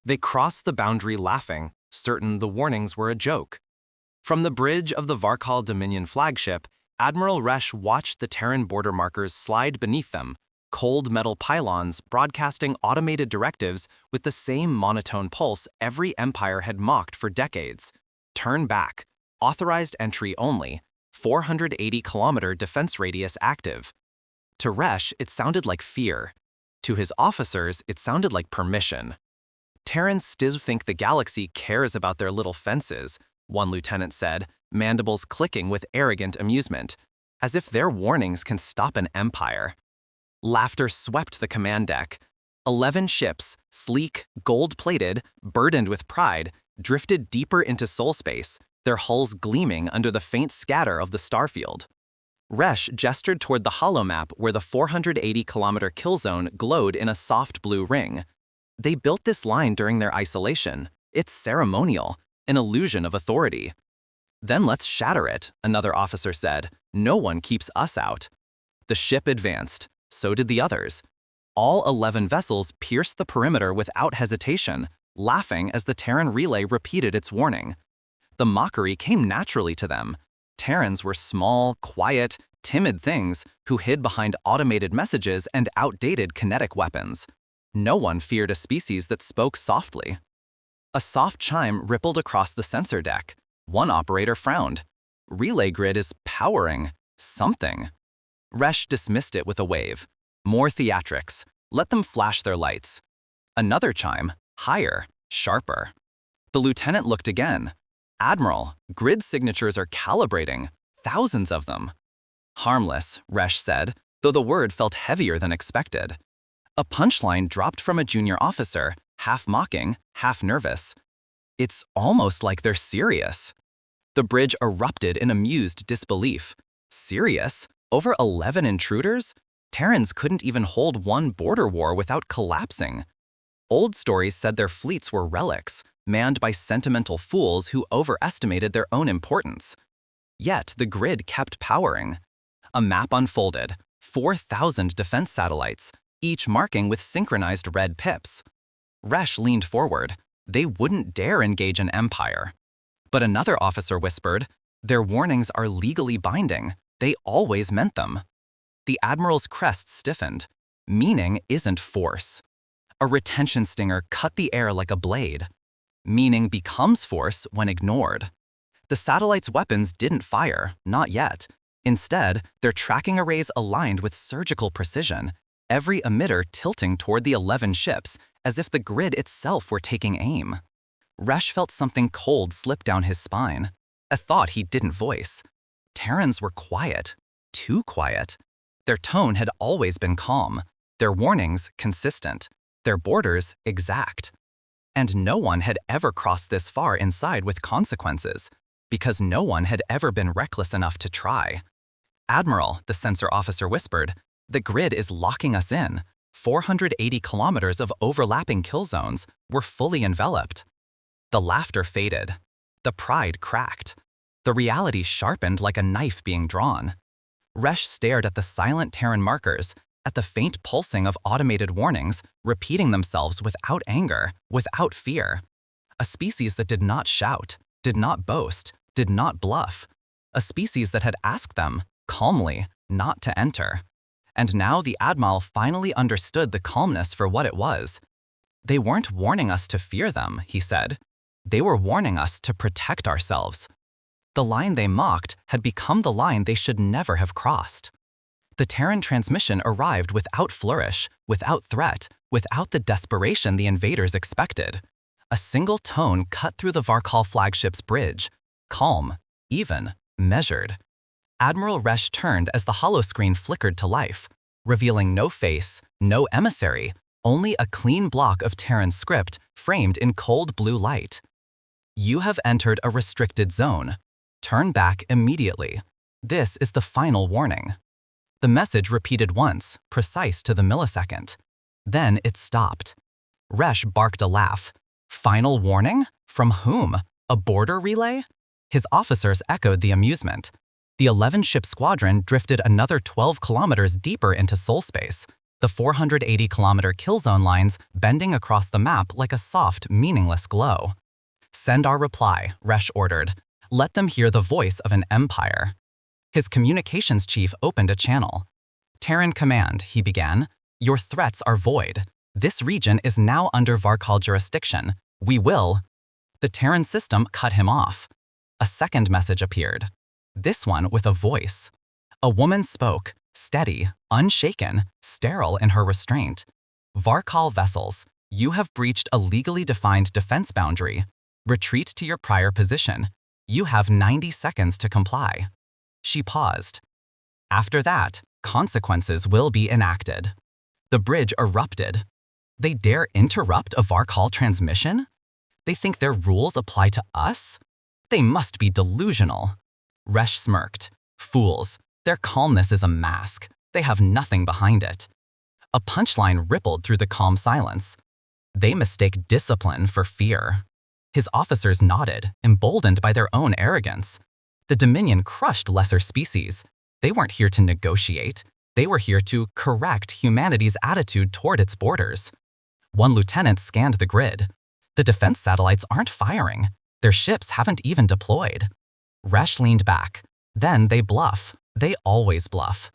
They crossed the boundary laughing, certain the warnings were a joke. From the bridge of the Varkal Dominion flagship, Admiral Resch watched the Terran border markers slide beneath them, cold metal pylons broadcasting automated directives with the same monotone pulse every empire had mocked for decades. Turn back. Authorized entry only. 480-kilometer defense radius active. To Resch, it sounded like fear. To his officers, it sounded like permission. Terrans still think the galaxy cares about their little fences, one lieutenant said, mandibles clicking with arrogant amusement, as if their warnings can stop an empire. Laughter swept the command deck. 11 ships, sleek, gold-plated, burdened with pride, drifted deeper into soul space, their hulls gleaming under the faint scatter of the starfield. Resch gestured toward the holomap where the 480-kilometer kill zone glowed in a soft blue ring. They built this line during their isolation. It's ceremonial, an illusion of authority. Then let's shatter it, another officer said. No one keeps us out. The ship advanced. So did the others. All 11 vessels pierced the perimeter without hesitation, laughing as the Terran relay repeated its warning. The mockery came naturally to them. Terrans were small, quiet, timid things who hid behind automated messages and outdated kinetic weapons. No one feared a species that spoke softly. A soft chime rippled across the sensor deck. One operator frowned. Relay grid is powering something. Resch dismissed it with a wave. More theatrics. Let them flash their lights. Another chime, higher, sharper. The lieutenant looked again. Admiral, grid signatures are calibrating, thousands of them. Harmless, Resch said, though the word felt heavier than expected. A punchline dropped from a junior officer, half mocking, half nervous. It's almost like they're serious. The bridge erupted in amused disbelief. Serious? Over 11 intruders? Terrans couldn't even hold one border war without collapsing. Old stories said their fleets were relics, manned by sentimental fools who overestimated their own importance. Yet the grid kept powering. A map unfolded, 4,000 defense satellites, each marking with synchronized red pips. Resch leaned forward. They wouldn't dare engage an empire. But another officer whispered, their warnings are legally binding. They always meant them. The admiral's crest stiffened. Meaning isn't force. A retention stinger cut the air like a blade. Meaning becomes force when ignored. The satellite's weapons didn't fire, not yet. Instead, their tracking arrays aligned with surgical precision, every emitter tilting toward the 11 ships as if the grid itself were taking aim. Resch felt something cold slip down his spine, a thought he didn't voice. Terrans were quiet, too quiet. Their tone had always been calm, their warnings consistent, their borders exact. And no one had ever crossed this far inside with consequences, because no one had ever been reckless enough to try. Admiral, the sensor officer whispered, the grid is locking us in. 480 kilometers of overlapping kill zones were fully enveloped. The laughter faded. The pride cracked. The reality sharpened like a knife being drawn. Resch stared at the silent Terran markers, at the faint pulsing of automated warnings, repeating themselves without anger, without fear. A species that did not shout, did not boast, did not bluff. A species that had asked them, calmly, not to enter. And now the Admiral finally understood the calmness for what it was. They weren't warning us to fear them, he said. They were warning us to protect ourselves. The line they mocked had become the line they should never have crossed. The Terran transmission arrived without flourish, without threat, without the desperation the invaders expected. A single tone cut through the Varkal flagship's bridge, calm, even, measured. Admiral Resch turned as the holoscreen flickered to life, revealing no face, no emissary, only a clean block of Terran script framed in cold blue light. You have entered a restricted zone. Turn back immediately. This is the final warning. The message repeated once, precise to the millisecond. Then it stopped. Resch barked a laugh. Final warning? From whom? A border relay? His officers echoed the amusement. The 11-ship squadron drifted another 12 kilometers deeper into soul space, the 480-kilometer kill zone lines bending across the map like a soft, meaningless glow. "Send our reply," Resch ordered. "Let them hear the voice of an empire." His communications chief opened a channel. "Terran Command," he began. "Your threats are void. This region is now under Varkal jurisdiction. We will—" The Terran system cut him off. A second message appeared. This one with a voice. A woman spoke, steady, unshaken, sterile in her restraint. "Varkal vessels, you have breached a legally defined defense boundary. Retreat to your prior position. You have 90 seconds to comply." She paused. "After that, consequences will be enacted." The bridge erupted. They dare interrupt a Varkal transmission? They think their rules apply to us? They must be delusional. Resch smirked. "Fools. Their calmness is a mask. They have nothing behind it." A punchline rippled through the calm silence. They mistake discipline for fear. His officers nodded, emboldened by their own arrogance. The Dominion crushed lesser species. They weren't here to negotiate. They were here to correct humanity's attitude toward its borders. One lieutenant scanned the grid. The defense satellites aren't firing. Their ships haven't even deployed. Resch leaned back. Then they bluff. They always bluff.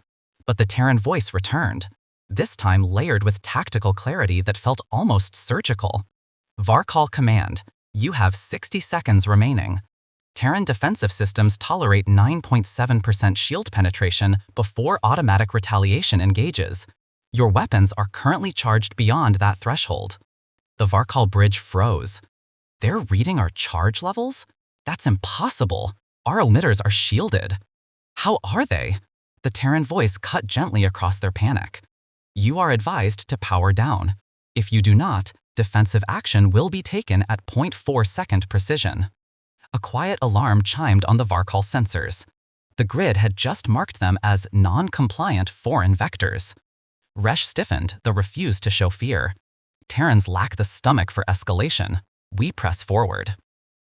But the Terran voice returned, this time layered with tactical clarity that felt almost surgical. "Varkal Command, you have 60 seconds remaining. Terran defensive systems tolerate 9.7% shield penetration before automatic retaliation engages. Your weapons are currently charged beyond that threshold." The Varkal bridge froze. "They're reading our charge levels? That's impossible. Our emitters are shielded." "How are they?" The Terran voice cut gently across their panic. "You are advised to power down. If you do not, defensive action will be taken at 0.4-second precision." A quiet alarm chimed on the Varkal sensors. The grid had just marked them as non-compliant foreign vectors. Resch stiffened, though refused to show fear. "Terrans lack the stomach for escalation. We press forward."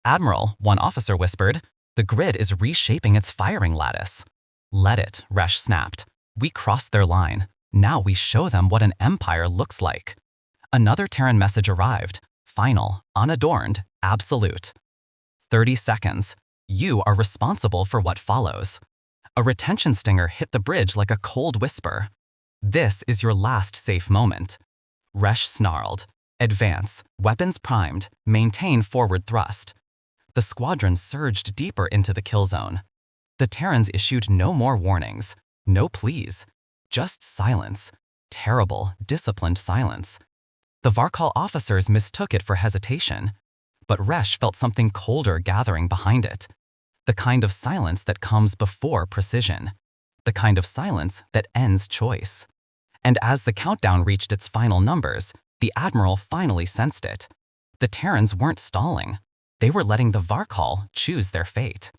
"Admiral," one officer whispered, "the grid is reshaping its firing lattice." "Let it," Resch snapped. "We crossed their line. Now we show them what an empire looks like." Another Terran message arrived. Final, unadorned, absolute. 30 seconds. You are responsible for what follows. A retention stinger hit the bridge like a cold whisper. This is your last safe moment. Resch snarled. Advance, weapons primed, maintain forward thrust. The squadron surged deeper into the kill zone. The Terrans issued no more warnings, no pleas, just silence. Terrible, disciplined silence. The Varkal officers mistook it for hesitation, but Resch felt something colder gathering behind it. The kind of silence that comes before precision. The kind of silence that ends choice. And as the countdown reached its final numbers, the Admiral finally sensed it. The Terrans weren't stalling. They were letting the Varkal choose their fate.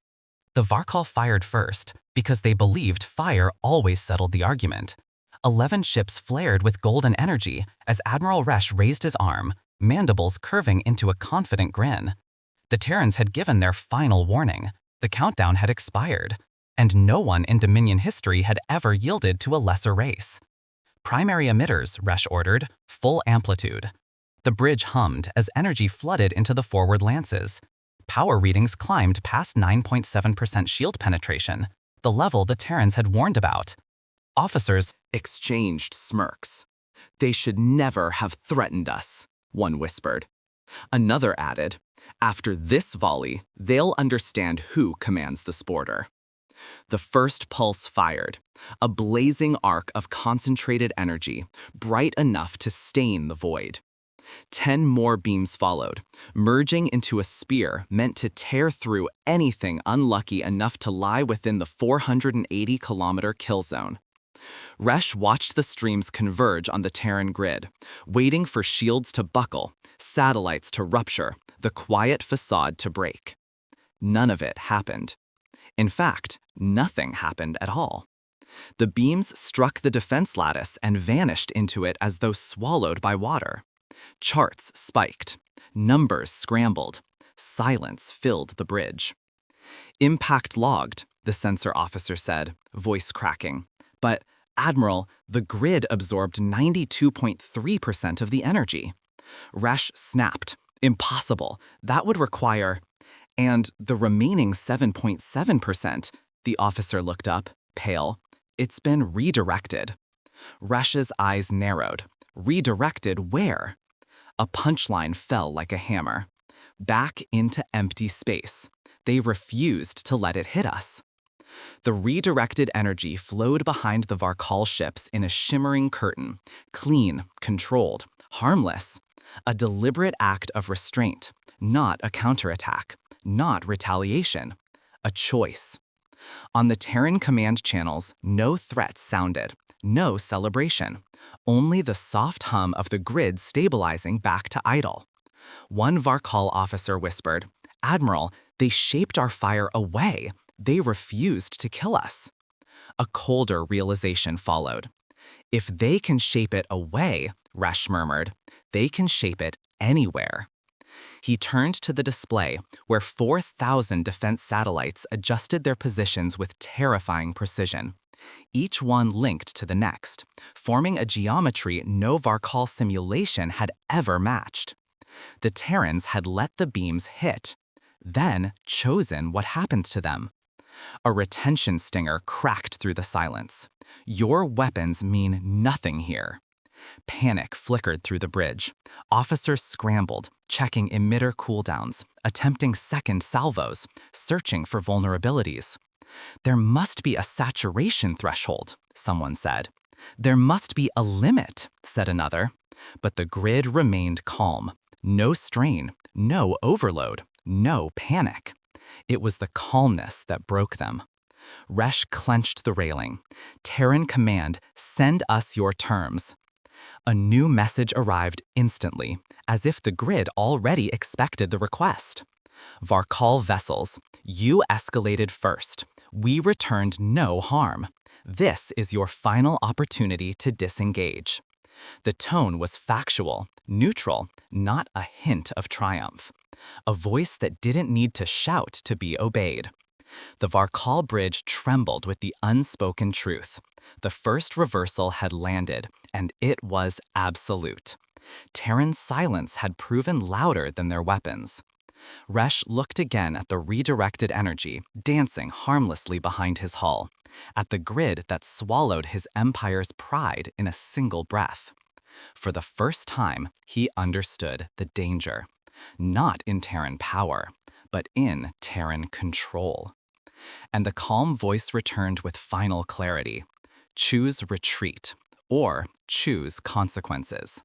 The Varkal fired first, because they believed fire always settled the argument. 11 ships flared with golden energy as Admiral Resch raised his arm, mandibles curving into a confident grin. The Terrans had given their final warning. The countdown had expired, and no one in Dominion history had ever yielded to a lesser race. "Primary emitters," Resch ordered, "full amplitude." The bridge hummed as energy flooded into the forward lances. Power readings climbed past 9.7% shield penetration, the level the Terrans had warned about. Officers exchanged smirks. "They should never have threatened us," one whispered. Another added, "After this volley, they'll understand who commands the sporter." The first pulse fired, a blazing arc of concentrated energy, bright enough to stain the void. 10 more beams followed, merging into a spear meant to tear through anything unlucky enough to lie within the 480-kilometer kill zone. Resch watched the streams converge on the Terran grid, waiting for shields to buckle, satellites to rupture, the quiet facade to break. None of it happened. In fact, nothing happened at all. The beams struck the defense lattice and vanished into it as though swallowed by water. Charts spiked. Numbers scrambled. Silence filled the bridge. "Impact logged," the sensor officer said, voice cracking. "But Admiral, the grid absorbed 92.3% of the energy. Resh snapped. Impossible. That would require... And the remaining 7.7%, the officer looked up, pale. It's been redirected. Resh's eyes narrowed. Redirected where? A punchline fell like a hammer. Back into empty space. They refused to let it hit us. The redirected energy flowed behind the Varkal ships in a shimmering curtain, clean, controlled, harmless. A deliberate act of restraint, not a counterattack, not retaliation. A choice. On the Terran command channels, no threats sounded, no celebration, only the soft hum of the grid stabilizing back to idle. One Varkal officer whispered, "Admiral, they shaped our fire away. They refused to kill us." A colder realization followed. If they can shape it away, Resh murmured, they can shape it anywhere. He turned to the display, where 4,000 defense satellites adjusted their positions with terrifying precision, each one linked to the next, forming a geometry no Varkal simulation had ever matched. The Terrans had let the beams hit, then chosen what happened to them. A retention stinger cracked through the silence. Your weapons mean nothing here. Panic flickered through the bridge. Officers scrambled, checking emitter cooldowns, attempting second salvos, searching for vulnerabilities. There must be a saturation threshold, someone said. There must be a limit, said another. But the grid remained calm. No strain, no overload, no panic. It was the calmness that broke them. Resh clenched the railing. Terran command, send us your terms. A new message arrived instantly, as if the grid already expected the request. Varkal vessels, you escalated first. We returned no harm. This is your final opportunity to disengage. The tone was factual, neutral, not a hint of triumph. A voice that didn't need to shout to be obeyed. The Varkal bridge trembled with the unspoken truth. The first reversal had landed, and it was absolute. Terran silence had proven louder than their weapons. Resh looked again at the redirected energy, dancing harmlessly behind his hull, at the grid that swallowed his empire's pride in a single breath. For the first time, he understood the danger. Not in Terran power, but in Terran control. And the calm voice returned with final clarity. Choose retreat, or choose consequences.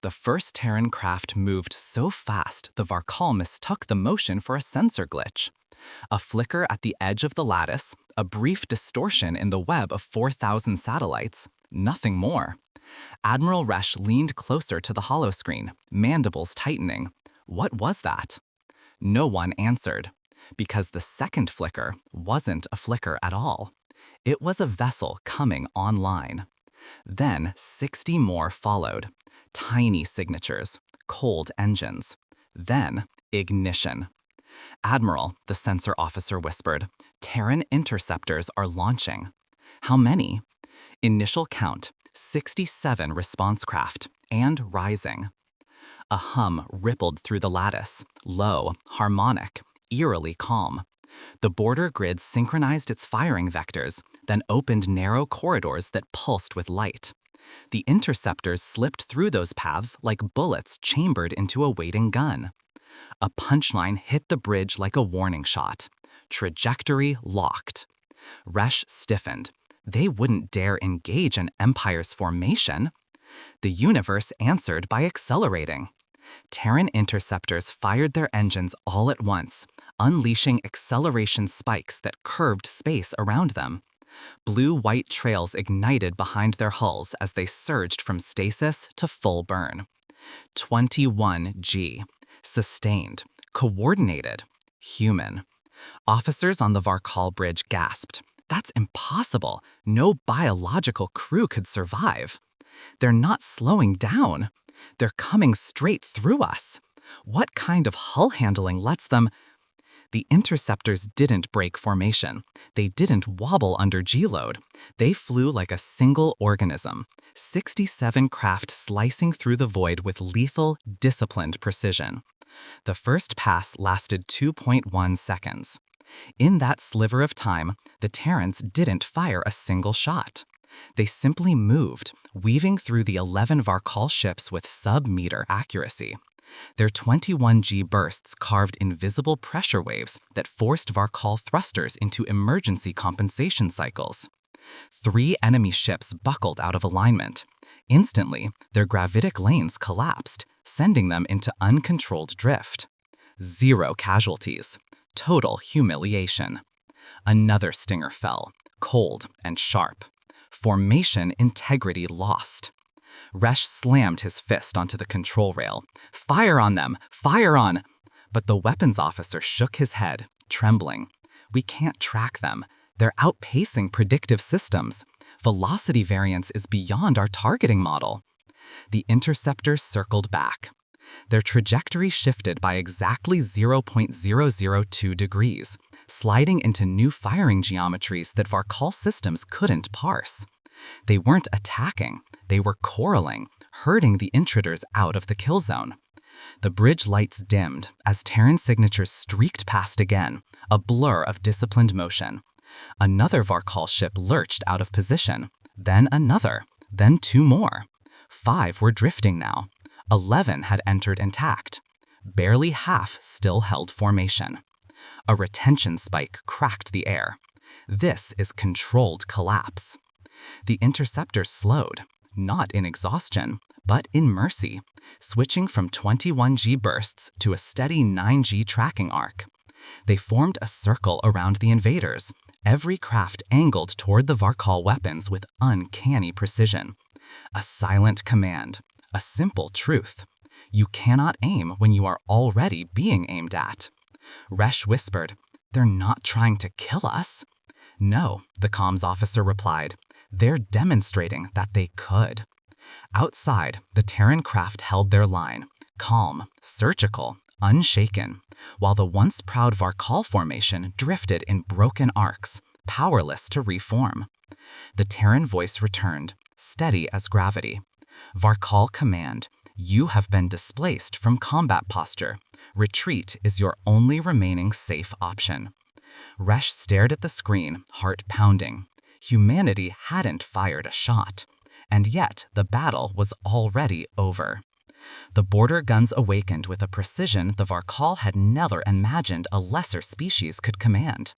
The first Terran craft moved so fast the Varkal mistook the motion for a sensor glitch. A flicker at the edge of the lattice, a brief distortion in the web of 4,000 satellites, nothing more. Admiral Resh leaned closer to the holoscreen, mandibles tightening. What was that? No one answered, because the second flicker wasn't a flicker at all. It was a vessel coming online. Then 60 more followed. Tiny signatures, cold engines. Then ignition. Admiral, the sensor officer whispered, Terran interceptors are launching. How many? Initial count, 67 response craft, and rising. A hum rippled through the lattice, low, harmonic, eerily calm. The border grid synchronized its firing vectors, then opened narrow corridors that pulsed with light. The interceptors slipped through those paths like bullets chambered into a waiting gun. A punchline hit the bridge like a warning shot. Trajectory locked. Resh stiffened. They wouldn't dare engage an empire's formation. The universe answered by accelerating. Terran interceptors fired their engines all at once, unleashing acceleration spikes that curved space around them. Blue-white trails ignited behind their hulls as they surged from stasis to full burn. 21G. Sustained. Coordinated. Human. Officers on the Varkal bridge gasped. That's impossible. No biological crew could survive. They're not slowing down. They're coming straight through us. What kind of hull handling lets them... The interceptors didn't break formation. They didn't wobble under G-load. They flew like a single organism, 67 craft slicing through the void with lethal, disciplined precision. The first pass lasted 2.1 seconds. In that sliver of time, the Terrans didn't fire a single shot. They simply moved, weaving through the 11 Varkal ships with sub-meter accuracy. Their 21G bursts carved invisible pressure waves that forced Varkal thrusters into emergency compensation cycles. 3 enemy ships buckled out of alignment. Instantly, their gravitic lanes collapsed, sending them into uncontrolled drift. 0 casualties. Total humiliation. Another stinger fell, cold and sharp. Formation integrity lost. Resh slammed his fist onto the control rail. "Fire on them! Fire on!" But the weapons officer shook his head, trembling. "We can't track them. They're outpacing predictive systems. Velocity variance is beyond our targeting model." The interceptors circled back. Their trajectory shifted by exactly 0.002 degrees, sliding into new firing geometries that Varkal systems couldn't parse. They weren't attacking, they were corraling, herding the intruders out of the kill zone. The bridge lights dimmed as Terran signatures streaked past again, a blur of disciplined motion. Another Varkal ship lurched out of position, then another, then 2 more. 5 were drifting now. 11 had entered intact. Barely half still held formation. A retention spike cracked the air. This is controlled collapse. The interceptors slowed, not in exhaustion, but in mercy, switching from 21G bursts to a steady 9G tracking arc. They formed a circle around the invaders, every craft angled toward the Varkal weapons with uncanny precision. A silent command, a simple truth. You cannot aim when you are already being aimed at. Resh whispered, "They're not trying to kill us." "No," the comms officer replied. "They're demonstrating that they could." Outside, the Terran craft held their line, calm, surgical, unshaken, while the once proud Varkal formation drifted in broken arcs, powerless to reform. The Terran voice returned, steady as gravity. "Varkal command, you have been displaced from combat posture. Retreat is your only remaining safe option." Resh stared at the screen, heart pounding. Humanity hadn't fired a shot, and yet the battle was already over. The border guns awakened with a precision the Varkal had never imagined a lesser species could command.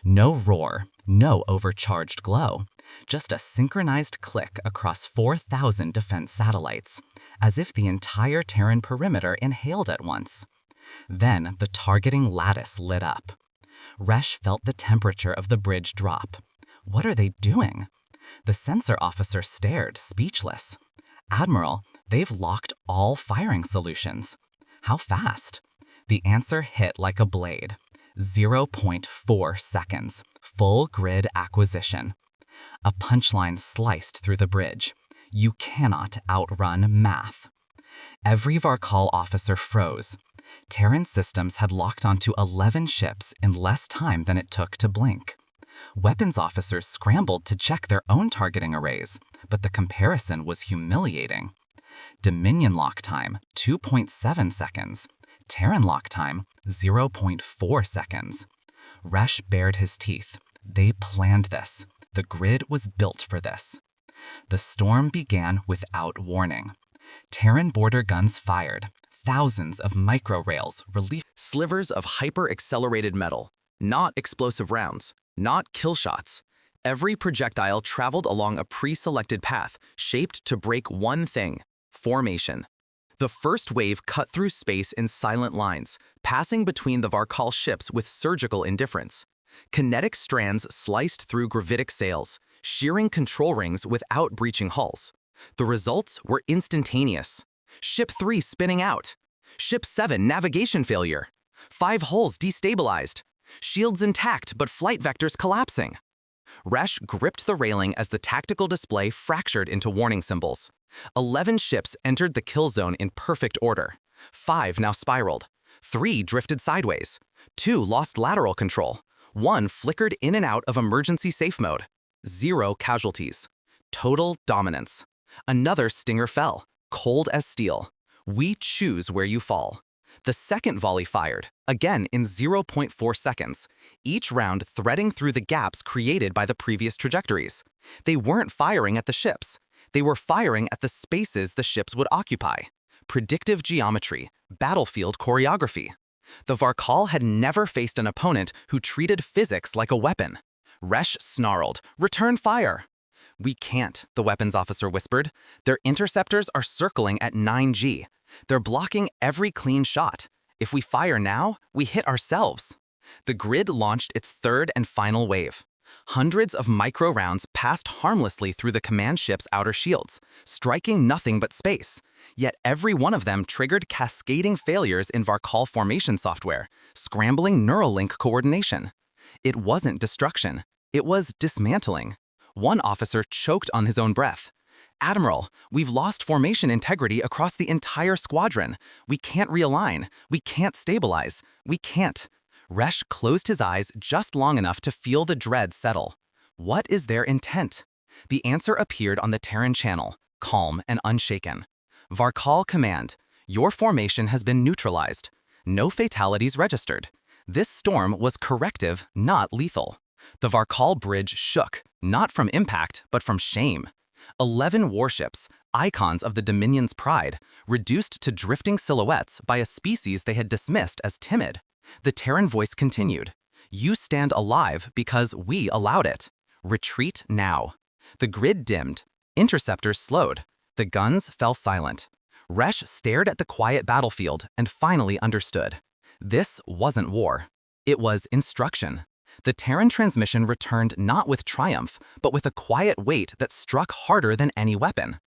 No roar, no overcharged glow, just a synchronized click across 4,000 defense satellites, as if the entire Terran perimeter inhaled at once. Then the targeting lattice lit up. Resh felt the temperature of the bridge drop. What are they doing? The sensor officer stared, speechless. "Admiral, they've locked all firing solutions." "How fast?" The answer hit like a blade. 0.4 seconds. Full grid acquisition. A punchline sliced through the bridge. You cannot outrun math. Every Varkal officer froze. Terran systems had locked onto 11 ships in less time than it took to blink. Weapons officers scrambled to check their own targeting arrays, but the comparison was humiliating. Dominion lock time, 2.7 seconds. Terran lock time, 0.4 seconds. Resh bared his teeth. They planned this. The grid was built for this. The storm began without warning. Terran border guns fired. Thousands of micro-rails relief Slivers of hyper-accelerated metal, not explosive rounds, not kill shots. Every projectile traveled along a pre-selected path, shaped to break one thing: formation. The first wave cut through space in silent lines, passing between the Varkal ships with surgical indifference. Kinetic strands sliced through gravitic sails, shearing control rings without breaching hulls. The results were instantaneous. Ship 3 spinning out. Ship 7 navigation failure. 5 hulls destabilized. Shields intact but flight vectors collapsing. Resh gripped the railing as the tactical display fractured into warning symbols. 11 ships entered the kill zone in perfect order. 5 now spiraled. 3 drifted sideways. 2 lost lateral control. 1 flickered in and out of emergency safe mode. 0 casualties. Total dominance. Another Stinger fell, cold as steel. We choose where you fall. The second volley fired, again in 0.4 seconds, each round threading through the gaps created by the previous trajectories. They weren't firing at the ships. They were firing at the spaces the ships would occupy. Predictive geometry, battlefield choreography. The Varkal had never faced an opponent who treated physics like a weapon. Resh snarled, "Return fire!" "We can't," the weapons officer whispered. "Their interceptors are circling at 9G. They're blocking every clean shot. If we fire now, we hit ourselves." The grid launched its third and final wave. Hundreds of micro rounds passed harmlessly through the command ship's outer shields, striking nothing but space. Yet every one of them triggered cascading failures in Varkal formation software, scrambling neural link coordination. It wasn't destruction. It was dismantling. One officer choked on his own breath. "Admiral, we've lost formation integrity across the entire squadron. We can't realign. We can't stabilize. We can't." Resh closed his eyes just long enough to feel the dread settle. What is their intent? The answer appeared on the Terran channel, calm and unshaken. "Varkal command, your formation has been neutralized. No fatalities registered. This storm was corrective, not lethal." The Varkal bridge shook, not from impact, but from shame. 11 warships, icons of the Dominion's pride, reduced to drifting silhouettes by a species they had dismissed as timid. The Terran voice continued, "You stand alive because we allowed it. Retreat now." The grid dimmed. Interceptors slowed. The guns fell silent. Resh stared at the quiet battlefield and finally understood. This wasn't war. It was instruction. The Terran transmission returned not with triumph, but with a quiet weight that struck harder than any weapon.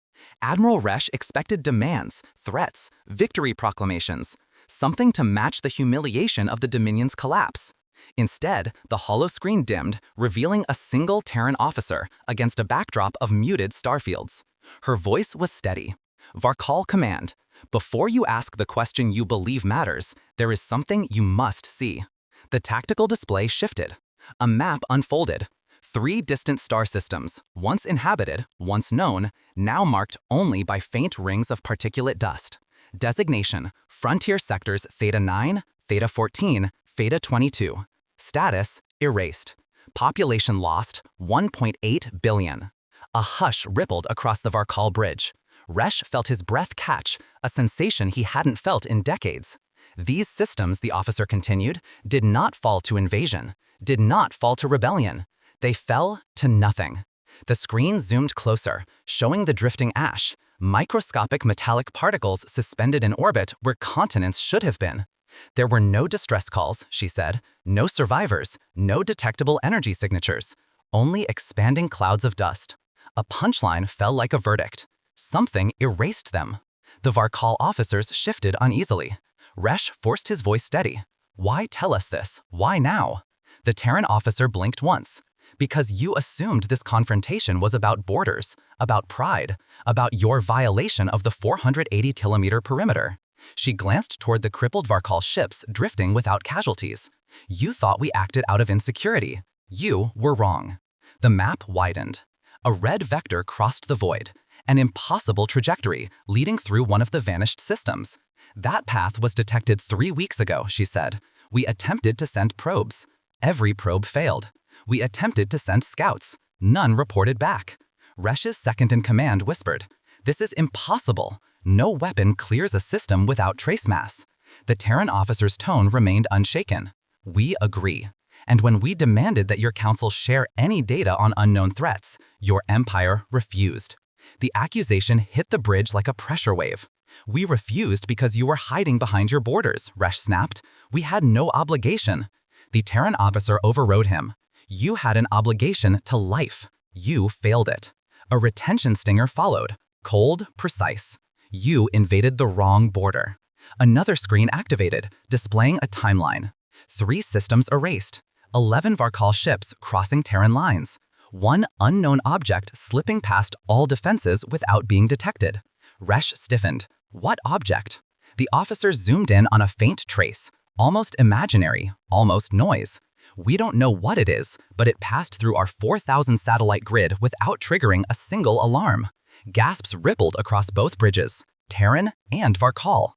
Admiral Resh expected demands, threats, victory proclamations, something to match the humiliation of the Dominion's collapse. Instead, the holoscreen dimmed, revealing a single Terran officer against a backdrop of muted starfields. Her voice was steady. "Varkal command, before you ask the question you believe matters, there is something you must see." The tactical display shifted. A map unfolded. 3 distant star systems, once inhabited, once known, now marked only by faint rings of particulate dust. Designation: Frontier Sectors Theta 9, Theta 14, Theta 22. Status: erased. Population lost: 1.8 billion. A hush rippled across the Varkal bridge. Resh felt his breath catch, a sensation he hadn't felt in decades. These systems, the officer continued, did not fall to invasion, did not fall to rebellion. They fell to nothing. The screen zoomed closer, showing the drifting ash, microscopic metallic particles suspended in orbit where continents should have been. There were no distress calls, she said, no survivors, no detectable energy signatures, only expanding clouds of dust. A punchline fell like a verdict. Something erased them. The Varkal officers shifted uneasily. Resh forced his voice steady. "Why tell us this? Why now?" The Terran officer blinked once. "Because you assumed this confrontation was about borders, about pride, about your violation of the 480-kilometer perimeter." She glanced toward the crippled Varkal ships drifting without casualties. "You thought we acted out of insecurity. You were wrong." The map widened. A red vector crossed the void, an impossible trajectory leading through one of the vanished systems. "That path was detected 3 weeks ago," she said. "We attempted to send probes. Every probe failed. We attempted to send scouts. None reported back." Resh's second-in-command whispered, "This is impossible. No weapon clears a system without trace mass." The Terran officer's tone remained unshaken. "We agree. And when we demanded that your council share any data on unknown threats, your empire refused." The accusation hit the bridge like a pressure wave. "We refused because you were hiding behind your borders," Resh snapped. "We had no obligation." The Terran officer overrode him. "You had an obligation to life. You failed it." A retention stinger followed, cold, precise. "You invaded the wrong border." Another screen activated, displaying a timeline. 3 systems erased. 11 Varkal ships crossing Terran lines. 1 unknown object slipping past all defenses without being detected. Resh stiffened. What object? The officer zoomed in on a faint trace, almost imaginary, almost noise. We don't know what it is, but it passed through our 4,000 satellite grid without triggering a single alarm. Gasps rippled across both bridges, Terran and Varkal.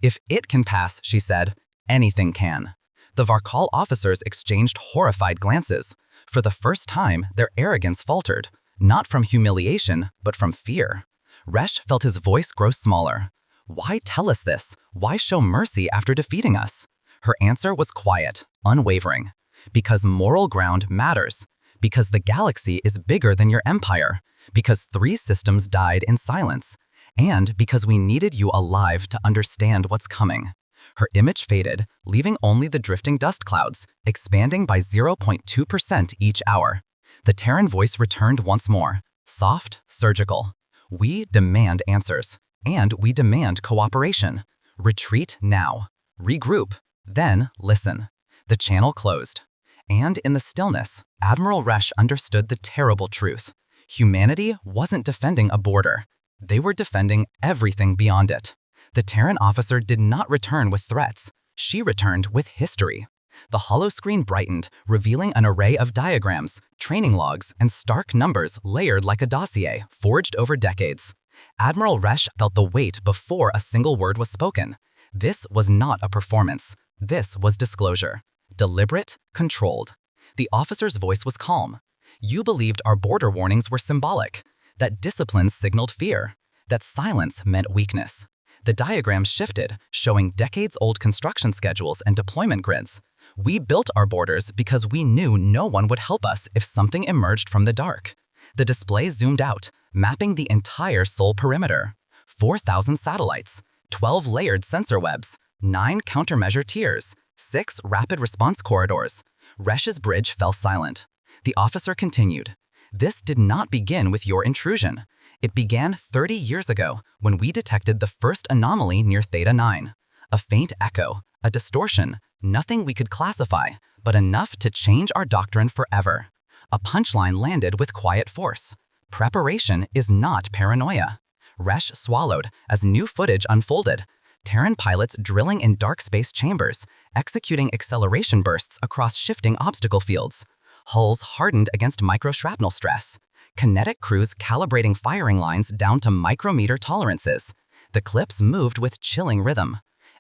If it can pass, she said, anything can. The Varkal officers exchanged horrified glances. For the first time, their arrogance faltered, not from humiliation, but from fear. Resh felt his voice grow smaller. Why tell us this? Why show mercy after defeating us? Her answer was quiet, unwavering. Because moral ground matters. Because the galaxy is bigger than your empire. Because 3 systems died in silence. And because we needed you alive to understand what's coming. Her image faded, leaving only the drifting dust clouds, expanding by 0.2% each hour. The Terran voice returned once more, soft, surgical. We demand answers, and we demand cooperation. Retreat now. Regroup, then listen. The channel closed. And in the stillness, Admiral Resh understood the terrible truth. Humanity wasn't defending a border. They were defending everything beyond it. The Terran officer did not return with threats. She returned with history. The holoscreen brightened, revealing an array of diagrams, training logs, and stark numbers layered like a dossier, forged over decades. Admiral Resh felt the weight before a single word was spoken. This was not a performance. This was disclosure. Deliberate, controlled. The officer's voice was calm. You believed our border warnings were symbolic, that discipline signaled fear, that silence meant weakness. The diagrams shifted, showing decades-old construction schedules and deployment grids. We built our borders because we knew no one would help us if something emerged from the dark. The display zoomed out, mapping the entire Sol perimeter. 4,000 satellites, 12 layered sensor webs, 9 countermeasure tiers, 6 rapid response corridors. Resh's bridge fell silent. The officer continued. This did not begin with your intrusion. It began 30 years ago when we detected the first anomaly near Theta 9. A faint echo, a distortion, nothing we could classify, but enough to change our doctrine forever. A punchline landed with quiet force. Preparation is not paranoia. Resh swallowed as new footage unfolded. Terran pilots drilling in dark space chambers, executing acceleration bursts across shifting obstacle fields. Hulls hardened against microshrapnel stress. Kinetic crews calibrating firing lines down to micrometer tolerances. The clips moved with chilling rhythm.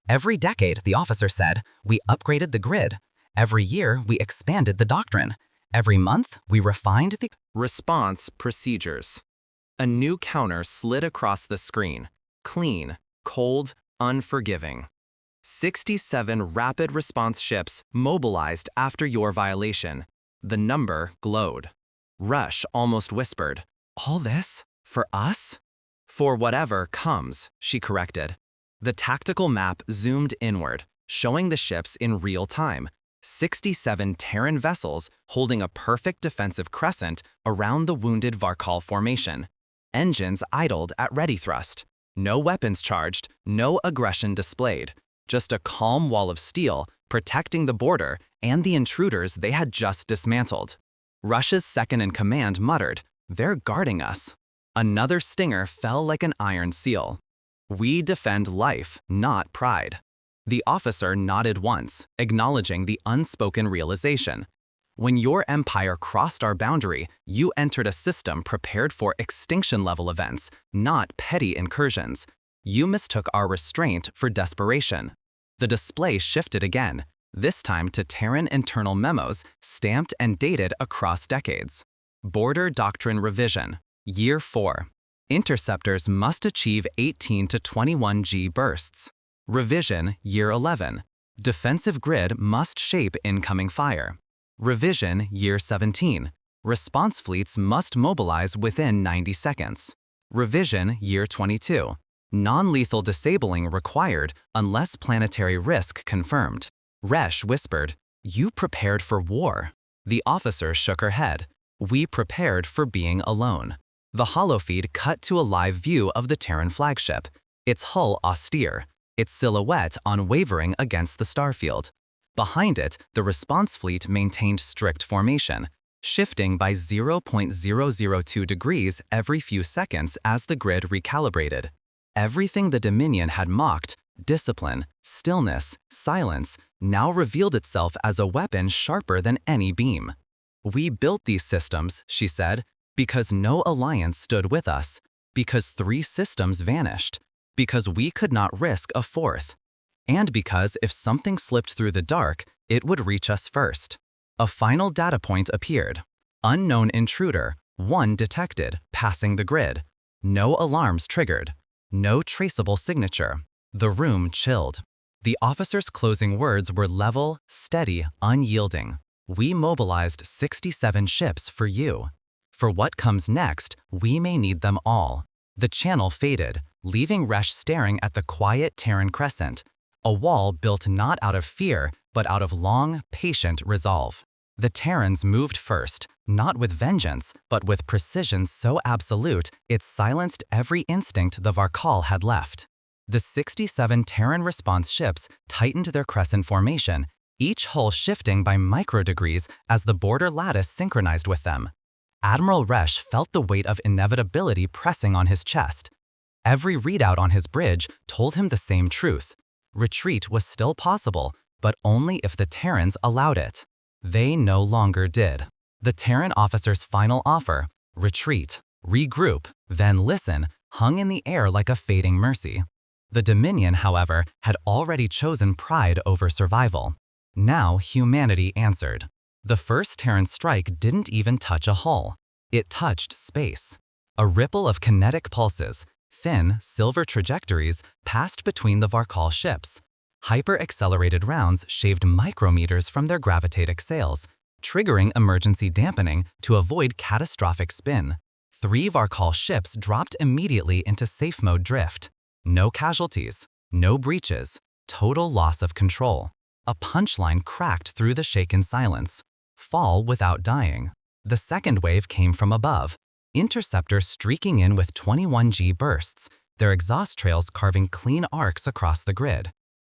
Every decade, the officer said, we upgraded the grid. Every year, we expanded the doctrine. Every month, we refined the Response procedures. A new counter slid across the screen. Clean, cold, unforgiving. 67 rapid response ships mobilized after your violation. The number glowed. Rush almost whispered, all this? For us? For whatever comes, she corrected. The tactical map zoomed inward, showing the ships in real time. 67 Terran vessels holding a perfect defensive crescent around the wounded Varkal formation. Engines idled at ready thrust. No weapons charged, no aggression displayed. Just a calm wall of steel protecting the border and the intruders they had just dismantled. Rush's second-in-command muttered, they're guarding us. Another stinger fell like an iron seal. We defend life, not pride. The officer nodded once, acknowledging the unspoken realization. When your empire crossed our boundary, you entered a system prepared for extinction-level events, not petty incursions. You mistook our restraint for desperation. The display shifted again, this time to Terran internal memos stamped and dated across decades. Border Doctrine Revision, Year 4. Interceptors must achieve 18 to 21 G bursts. Revision, Year 11. Defensive grid must shape incoming fire. Revision, Year 17. Response fleets must mobilize within 90 seconds. Revision, Year 22. Non-lethal disabling required unless planetary risk confirmed. Resh whispered, you prepared for war. The officer shook her head. We prepared for being alone. The holofeed cut to a live view of the Terran flagship, its hull austere, its silhouette unwavering against the starfield. Behind it, the response fleet maintained strict formation, shifting by 0.002 degrees every few seconds as the grid recalibrated. Everything the Dominion had mocked, discipline, stillness, silence, now revealed itself as a weapon sharper than any beam. "We built these systems," she said, "because no alliance stood with us, because 3 systems vanished, because we could not risk a 4th, and because if something slipped through the dark, it would reach us first." A final data point appeared. Unknown intruder, 1 detected, passing the grid. No alarms triggered. No traceable signature. The room chilled. The officer's closing words were level, steady, unyielding. "We mobilized 67 ships for you. For what comes next, we may need them all." The channel faded, leaving Resh staring at the quiet Terran crescent, a wall built not out of fear, but out of long, patient resolve. The Terrans moved first, not with vengeance, but with precision so absolute it silenced every instinct the Varkal had left. The 67 Terran response ships tightened their crescent formation, each hull shifting by microdegrees as the border lattice synchronized with them. Admiral Resh felt the weight of inevitability pressing on his chest. Every readout on his bridge told him the same truth. Retreat was still possible, but only if the Terrans allowed it. They no longer did. The Terran officer's final offer, retreat, regroup, then listen, hung in the air like a fading mercy. The Dominion, however, had already chosen pride over survival. Now humanity answered. The first Terran strike didn't even touch a hull. It touched space. A ripple of kinetic pulses, thin, silver trajectories, passed between the Varkal ships. Hyper-accelerated rounds shaved micrometers from their gravitatic sails, triggering emergency dampening to avoid catastrophic spin. 3 Varkal ships dropped immediately into safe mode drift. No casualties, no breaches, total loss of control. A punchline cracked through the shaken silence. Fall without dying. The second wave came from above. Interceptors streaking in with 21G bursts, their exhaust trails carving clean arcs across the grid.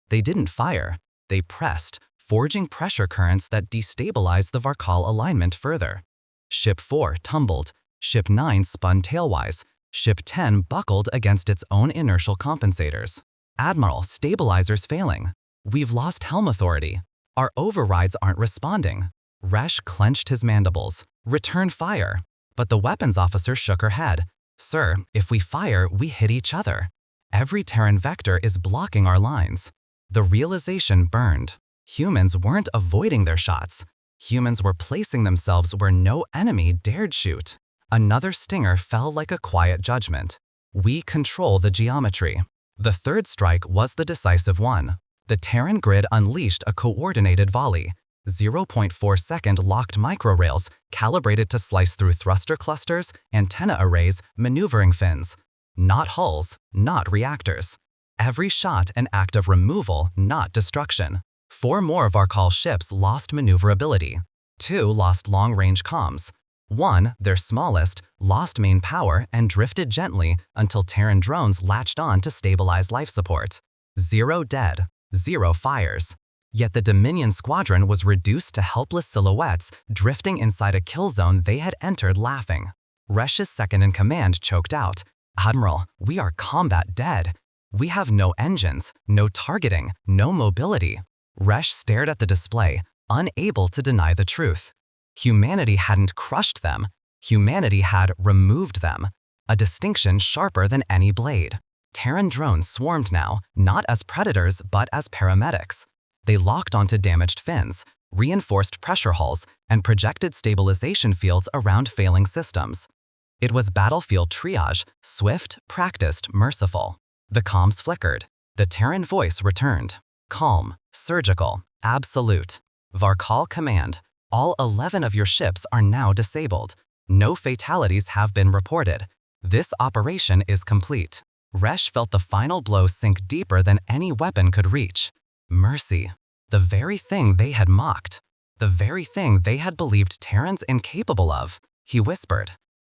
They didn't fire, they pressed, forging pressure currents that destabilized the Varkal alignment further. Ship 4 tumbled, Ship 9 spun tailwise, Ship 10 buckled against its own inertial compensators. "Admiral, stabilizers failing. We've lost helm authority. Our overrides aren't responding." Resh clenched his mandibles. "Return fire." But the weapons officer shook her head. "Sir, if we fire, we hit each other. Every Terran vector is blocking our lines." The realization burned. Humans weren't avoiding their shots. Humans were placing themselves where no enemy dared shoot. Another stinger fell like a quiet judgment. We control the geometry. The third strike was the decisive one. The Terran grid unleashed a coordinated volley. 0.4-second locked microrails, calibrated to slice through thruster clusters, antenna arrays, maneuvering fins. Not hulls, not reactors. Every shot an act of removal, not destruction. 4 more Varkal ships lost maneuverability. 2 lost long-range comms. 1, their smallest, lost main power and drifted gently until Terran drones latched on to stabilize life support. 0 dead, 0 fires. Yet the Dominion squadron was reduced to helpless silhouettes drifting inside a kill zone they had entered laughing. Resh's second-in-command choked out, "Admiral, we are combat dead. We have no engines, no targeting, no mobility." Resh stared at the display, unable to deny the truth. Humanity hadn't crushed them. Humanity had removed them. A distinction sharper than any blade. Terran drones swarmed now, not as predators but as paramedics. They locked onto damaged fins, reinforced pressure hulls, and projected stabilization fields around failing systems. It was battlefield triage, swift, practiced, merciful. The comms flickered. The Terran voice returned. Calm, surgical, absolute. "Varkal command, all 11 of your ships are now disabled. No fatalities have been reported. This operation is complete." Resh felt the final blow sink deeper than any weapon could reach. Mercy. The very thing they had mocked. The very thing they had believed Terrans incapable of. He whispered,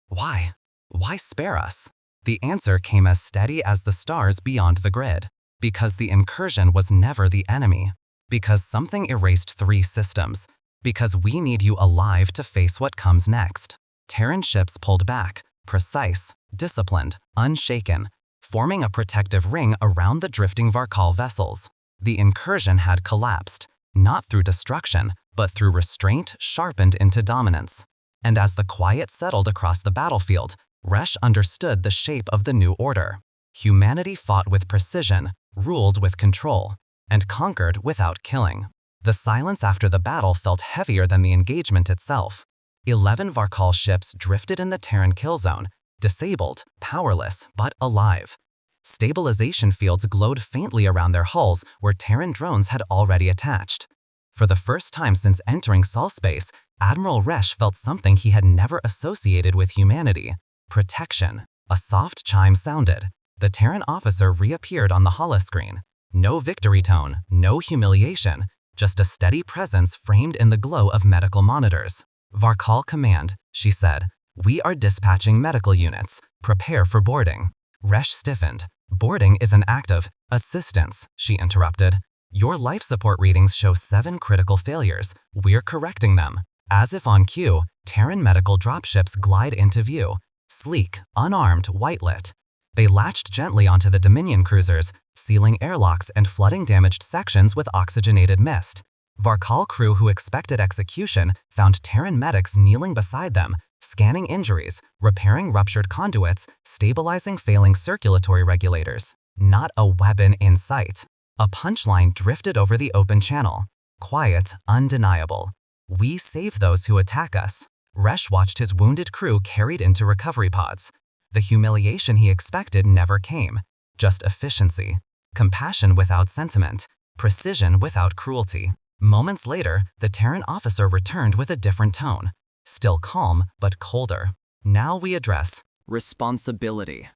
"Why? Why spare us?" The answer came as steady as the stars beyond the grid. Because the incursion was never the enemy. Because something erased 3 systems. Because we need you alive to face what comes next. Terran ships pulled back, precise, disciplined, unshaken. forming a protective ring around the drifting Varkal vessels. The incursion had collapsed, not through destruction, but through restraint sharpened into dominance. And as the quiet settled across the battlefield, Resh understood the shape of the new order. Humanity fought with precision, ruled with control, and conquered without killing. The silence after the battle felt heavier than the engagement itself. 11 Varkal ships drifted in the Terran kill zone, disabled, powerless, but alive. Stabilization fields glowed faintly around their hulls where Terran drones had already attached. For the first time since entering Sol space, Admiral Resh felt something he had never associated with humanity: protection. A soft chime sounded. The Terran officer reappeared on the holoscreen. No victory tone, no humiliation, just a steady presence framed in the glow of medical monitors. "Varkal Command," she said. "We are dispatching medical units. Prepare for boarding." Resh stiffened. "Boarding is an act of assistance," she interrupted. "Your life support readings show 7 critical failures. We're correcting them." As if on cue, Terran medical dropships glide into view. Sleek, unarmed, white-lit. They latched gently onto the Dominion cruisers, sealing airlocks and flooding damaged sections with oxygenated mist. Varkal crew who expected execution found Terran medics kneeling beside them, scanning injuries, repairing ruptured conduits, stabilizing failing circulatory regulators. Not a weapon in sight. A punchline drifted over the open channel. Quiet, undeniable. "We save those who attack us." Resh watched his wounded crew carried into recovery pods. The humiliation he expected never came. Just efficiency. Compassion without sentiment. Precision without cruelty. Moments later, the Terran officer returned with a different tone. Still calm, but colder. "Now we address responsibility."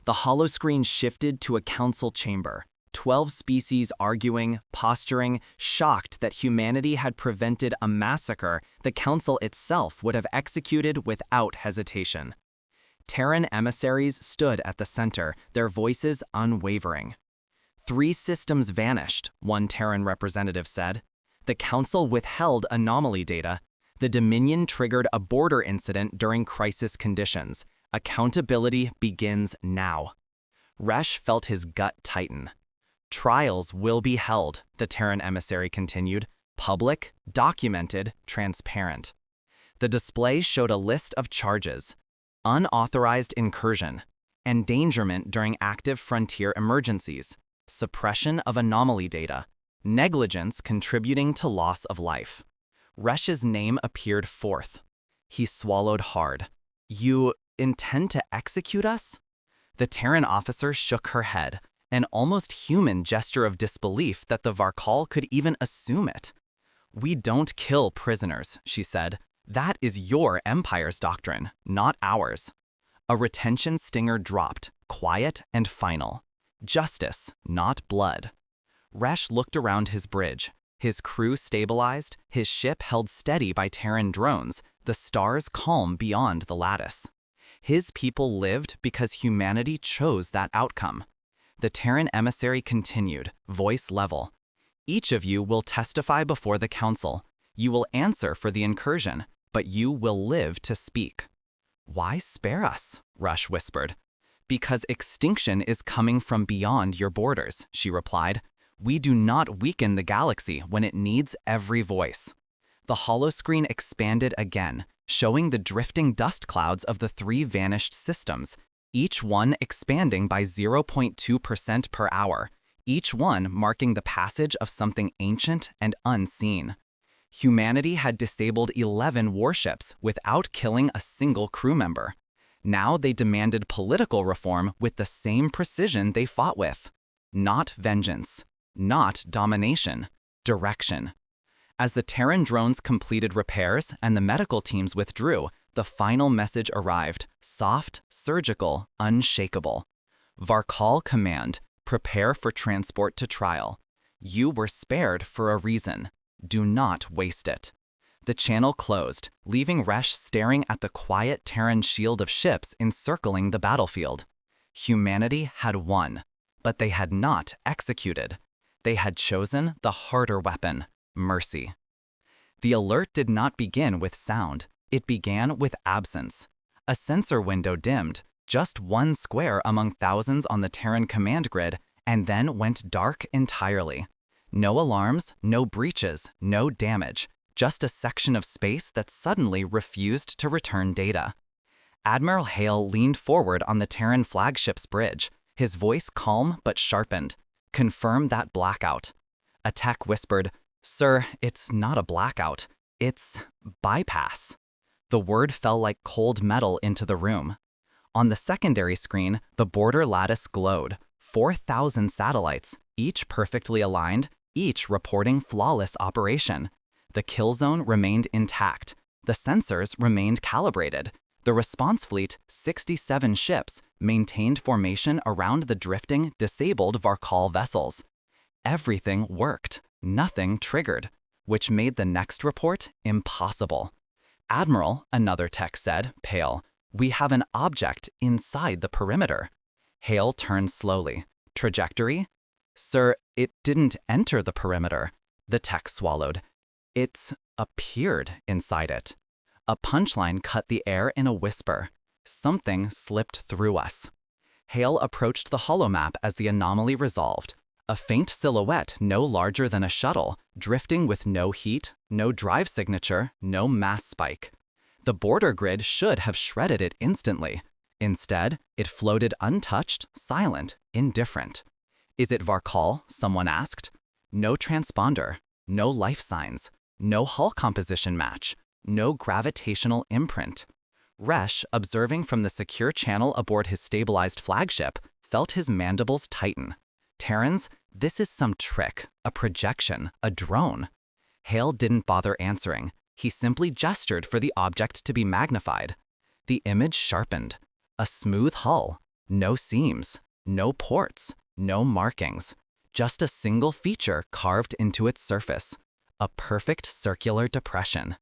The holoscreen shifted to a council chamber. 12 species arguing, posturing, shocked that humanity had prevented a massacre the Council itself would have executed without hesitation. Terran emissaries stood at the center, their voices unwavering. 3 systems vanished, one Terran representative said. The Council withheld anomaly data. The Dominion triggered a border incident during crisis conditions. Accountability begins now. Resh felt his gut tighten. "Trials will be held," the Terran emissary continued. "Public, documented, transparent." The display showed a list of charges: unauthorized incursion, endangerment during active frontier emergencies, suppression of anomaly data, negligence contributing to loss of life. Resh's name appeared fourth. He swallowed hard. "You intend to execute us?" The Terran officer shook her head, an almost human gesture of disbelief that the Varkal could even assume it. "We don't kill prisoners," she said. "That is your Empire's doctrine, not ours." A retention stinger dropped, quiet and final. Justice, not blood. Resh looked around his bridge. His crew stabilized, his ship held steady by Terran drones, the stars calm beyond the lattice. His people lived because humanity chose that outcome. The Terran emissary continued, voice level. "Each of you will testify before the Council. You will answer for the incursion, but you will live to speak." "Why spare us?" Resh whispered. "Because extinction is coming from beyond your borders," she replied. "We do not weaken the galaxy when it needs every voice." The holoscreen expanded again, showing the drifting dust clouds of the 3 vanished systems, each one expanding by 0.2% per hour, each one marking the passage of something ancient and unseen. Humanity had disabled 11 warships without killing a single crew member. Now they demanded political reform with the same precision they fought with. Not vengeance, not domination, direction. As the Terran drones completed repairs and the medical teams withdrew, the final message arrived, soft, surgical, unshakable. "Varkal Command, prepare for transport to trial. You were spared for a reason. Do not waste it." The channel closed, leaving Resh staring at the quiet Terran shield of ships encircling the battlefield. Humanity had won, but they had not executed. They had chosen the harder weapon, mercy. The alert did not begin with sound. It began with absence. A sensor window dimmed, Just one square among thousands on the Terran command grid, and then went dark entirely. No alarms, no breaches, no damage, just a section of space that suddenly refused to return data. Admiral Hale leaned forward on the Terran flagship's bridge, his voice calm but sharpened. Confirm that blackout. Attack whispered, "Sir, it's not a blackout. It's bypass." The word fell like cold metal into the room. On the secondary screen, the border lattice glowed. 4,000 satellites, each perfectly aligned, each reporting flawless operation. The kill zone remained intact. The sensors remained calibrated. The response fleet, 67 ships, maintained formation around the drifting, disabled Varkal vessels. Everything worked. Nothing triggered, which made the next report impossible. "Admiral," another tech said, pale, "we have an object inside the perimeter." Hale turned slowly. "Trajectory?" "Sir, it didn't enter the perimeter." The tech swallowed. "It appeared inside it." A punchline cut the air in a whisper. Something slipped through us. Hale approached the holomap as the anomaly resolved. A faint silhouette no larger than a shuttle, drifting with no heat, no drive signature, no mass spike. The border grid should have shredded it instantly. Instead, it floated untouched, silent, indifferent. "Is it Varkal?" someone asked. No transponder, no life signs, no hull composition match, no gravitational imprint. Resh, observing from the secure channel aboard his stabilized flagship, felt his mandibles tighten. Terrans, this is some trick, a projection, a drone. Hale didn't bother answering. He simply gestured for the object to be magnified. The image sharpened. A smooth hull, no seams, no ports, no markings, just a single feature carved into its surface. A perfect circular depression.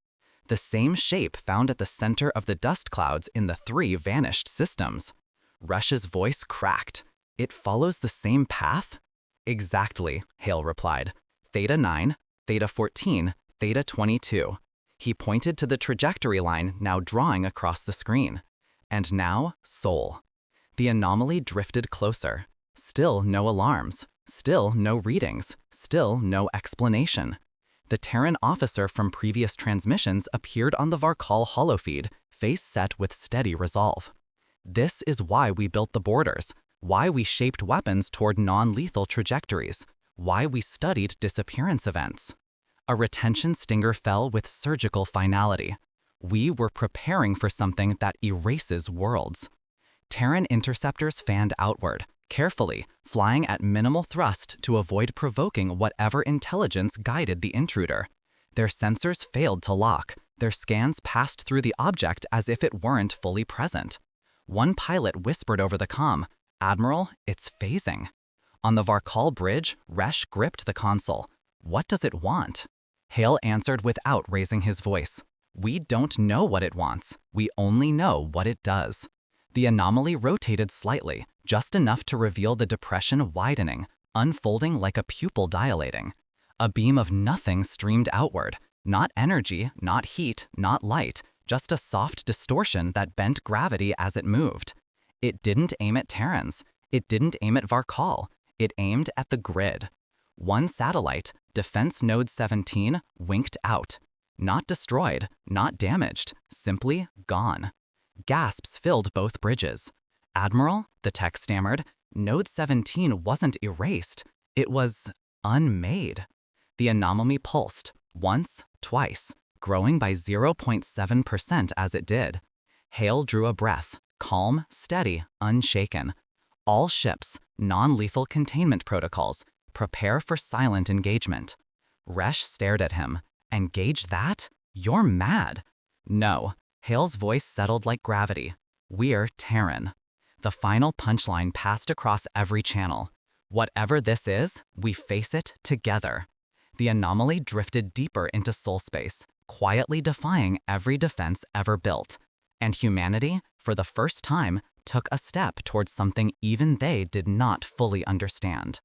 The same shape found at the center of the dust clouds in the 3 vanished systems. Rush's voice cracked. "It follows the same path?" "Exactly," Hale replied. "Theta 9, Theta 14, Theta 22. He pointed to the trajectory line now drawing across the screen. "And now, Sol." The anomaly drifted closer. Still no alarms. Still no readings. Still no explanation. The Terran officer from previous transmissions appeared on the Varkal holofeed, face set with steady resolve. "This is why we built the borders, why we shaped weapons toward non-lethal trajectories, why we studied disappearance events." A retention stinger fell with surgical finality. We were preparing for something that erases worlds. Terran interceptors fanned outward, carefully, flying at minimal thrust to avoid provoking whatever intelligence guided the intruder. Their sensors failed to lock. Their scans passed through the object as if it weren't fully present. One pilot whispered over the comm, "Admiral, it's phasing." On the Varkal bridge, Resh gripped the console. "What does it want?" Hale answered without raising his voice. "We don't know what it wants. We only know what it does." The anomaly rotated slightly, just enough to reveal the depression widening, unfolding like a pupil dilating. A beam of nothing streamed outward. Not energy, not heat, not light, just a soft distortion that bent gravity as it moved. It didn't aim at Terrans. It didn't aim at Varkal. It aimed at the grid. One satellite, Defense Node 17, winked out. Not destroyed, not damaged, simply gone. Gasps filled both bridges. "Admiral," the tech stammered, "Node 17 wasn't erased. It was unmade." The anomaly pulsed, once, twice, growing by 0.7% as it did. Hale drew a breath, calm, steady, unshaken. "All ships, non-lethal containment protocols, prepare for silent engagement." Resh stared at him. "Engage that? You're mad." "No." Hale's voice settled like gravity. "We're Terran." The final punchline passed across every channel. Whatever this is, we face it together. The anomaly drifted deeper into soul space, quietly defying every defense ever built. And humanity, for the first time, took a step towards something even they did not fully understand.